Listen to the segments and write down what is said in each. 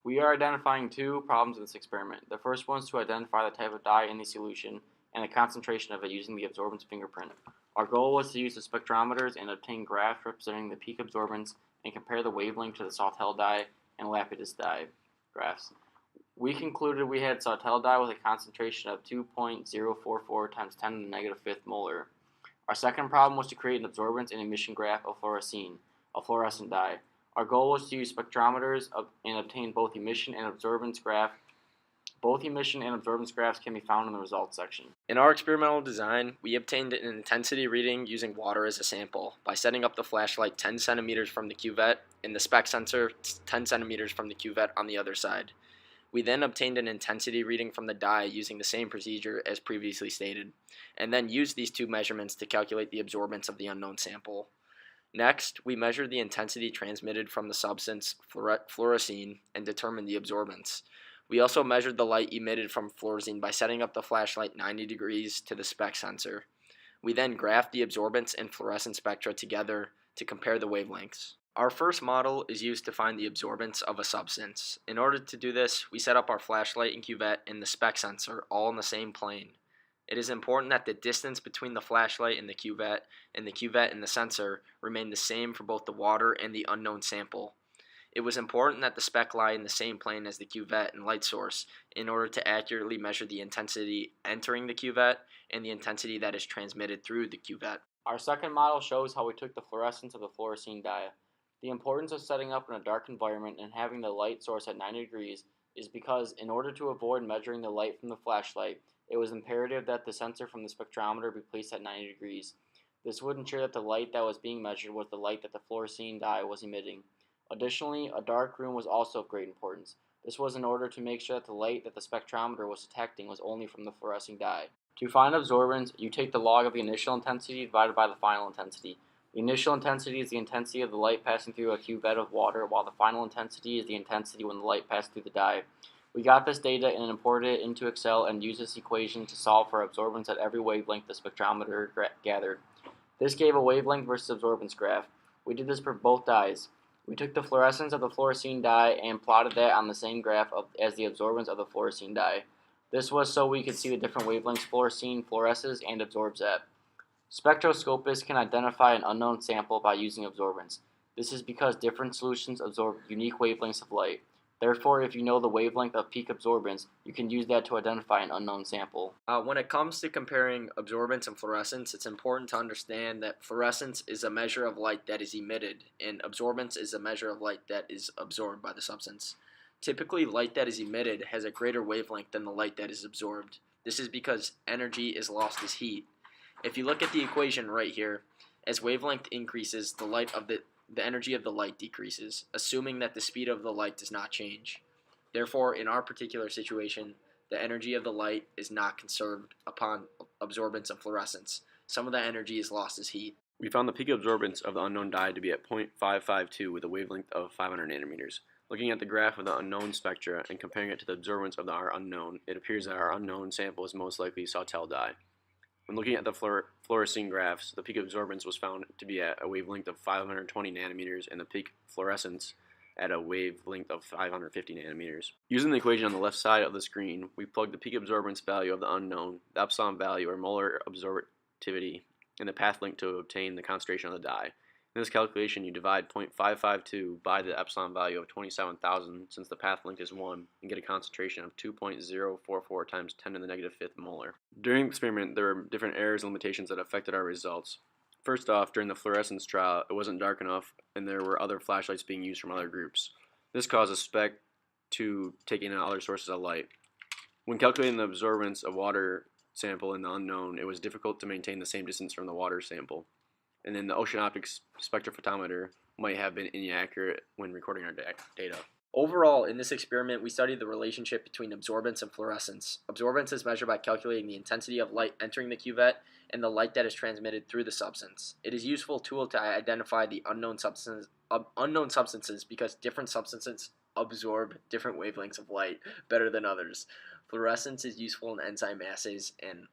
We are identifying two problems in this experiment. The first one is to identify the type of dye in the solution and the concentration of it using the absorbance fingerprint. Our goal was to use the spectrometers and obtain graphs representing the peak absorbance and compare the wavelength to the Sawtelle dye and Lapidus dye graphs. We concluded we had Sawtelle dye with a concentration of 2.044 times 10 to the negative fifth molar. Our second problem was to create an absorbance and emission graph of fluorescein, a fluorescent dye. Our goal was to use spectrometers and obtain both emission and absorbance graph. Both emission and absorbance graphs can be found in the results section. In our experimental design, we obtained an intensity reading using water as a sample by setting up the flashlight 10 centimeters from the cuvette and the spec sensor 10 centimeters from the cuvette on the other side. We then obtained an intensity reading from the dye using the same procedure as previously stated, and then used these two measurements to calculate the absorbance of the unknown sample. Next, we measured the intensity transmitted from the substance fluorescein and determined the absorbance. We also measured the light emitted from fluorescein by setting up the flashlight 90 degrees to the spec sensor. We then graphed the absorbance and fluorescent spectra together to compare the wavelengths. Our first model is used to find the absorbance of a substance. In order to do this, we set up our flashlight and cuvette and the spec sensor all in the same plane. It is important that the distance between the flashlight and the cuvette and the sensor remain the same for both the water and the unknown sample. It was important that the spec lie in the same plane as the cuvette and light source in order to accurately measure the intensity entering the cuvette and the intensity that is transmitted through the cuvette. Our second model shows how we took the fluorescence of the fluorescein dye. The importance of setting up in a dark environment and having the light source at 90 degrees is because in order to avoid measuring the light from the flashlight, it was imperative that the sensor from the spectrometer be placed at 90 degrees. This would ensure that the light that was being measured was the light that the fluorescein dye was emitting. Additionally, a dark room was also of great importance. This was in order to make sure that the light that the spectrometer was detecting was only from the fluorescing dye. To find absorbance, you take the log of the initial intensity divided by the final intensity. The initial intensity is the intensity of the light passing through a cuvette of water, while the final intensity is the intensity when the light passed through the dye. We got this data and imported it into Excel and used this equation to solve for absorbance at every wavelength the spectrometer gathered. This gave a wavelength versus absorbance graph. We did this for both dyes. We took the fluorescence of the fluorescein dye and plotted that on the same graph as the absorbance of the fluorescein dye. This was so we could see the different wavelengths fluorescein fluoresces and absorbs at. Spectroscopists can identify an unknown sample by using absorbance. This is because different solutions absorb unique wavelengths of light. Therefore, if you know the wavelength of peak absorbance, you can use that to identify an unknown sample. When it comes to comparing absorbance and fluorescence, it's important to understand that fluorescence is a measure of light that is emitted, and absorbance is a measure of light that is absorbed by the substance. Typically, light that is emitted has a greater wavelength than the light that is absorbed. This is because energy is lost as heat. If you look at the equation right here, as wavelength increases, the energy of the light decreases, assuming that the speed of the light does not change. Therefore, in our particular situation, the energy of the light is not conserved upon absorbance and fluorescence. Some of that energy is lost as heat. We found the peak absorbance of the unknown dye to be at 0.552 with a wavelength of 500 nanometers. Looking at the graph of the unknown spectra and comparing it to the absorbance of our unknown, it appears that our unknown sample is most likely Sawtelle dye. When looking at the fluorescein graphs, the peak absorbance was found to be at a wavelength of 520 nanometers and the peak fluorescence at a wavelength of 550 nanometers. Using the equation on the left side of the screen, we plugged the peak absorbance value of the unknown, the epsilon value or molar absorptivity, and the path length to obtain the concentration of the dye. In this calculation, you divide 0.552 by the epsilon value of 27,000 since the path length is 1 and get a concentration of 2.044 times 10 to the negative fifth molar. During the experiment, there were different errors and limitations that affected our results. First off, during the fluorescence trial, it wasn't dark enough and there were other flashlights being used from other groups. This caused the spec to take in other sources of light. When calculating the absorbance of water sample in the unknown, it was difficult to maintain the same distance from the water sample. And then the ocean optics spectrophotometer might have been inaccurate when recording our data. Overall, in this experiment, we studied the relationship between absorbance and fluorescence. Absorbance is measured by calculating the intensity of light entering the cuvette and the light that is transmitted through the substance. It is a useful tool to identify the unknown substances because different substances absorb different wavelengths of light better than others. Fluorescence is useful in enzyme assays and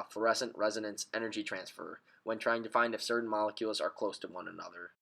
fluorescent resonance energy transfer when trying to find if certain molecules are close to one another.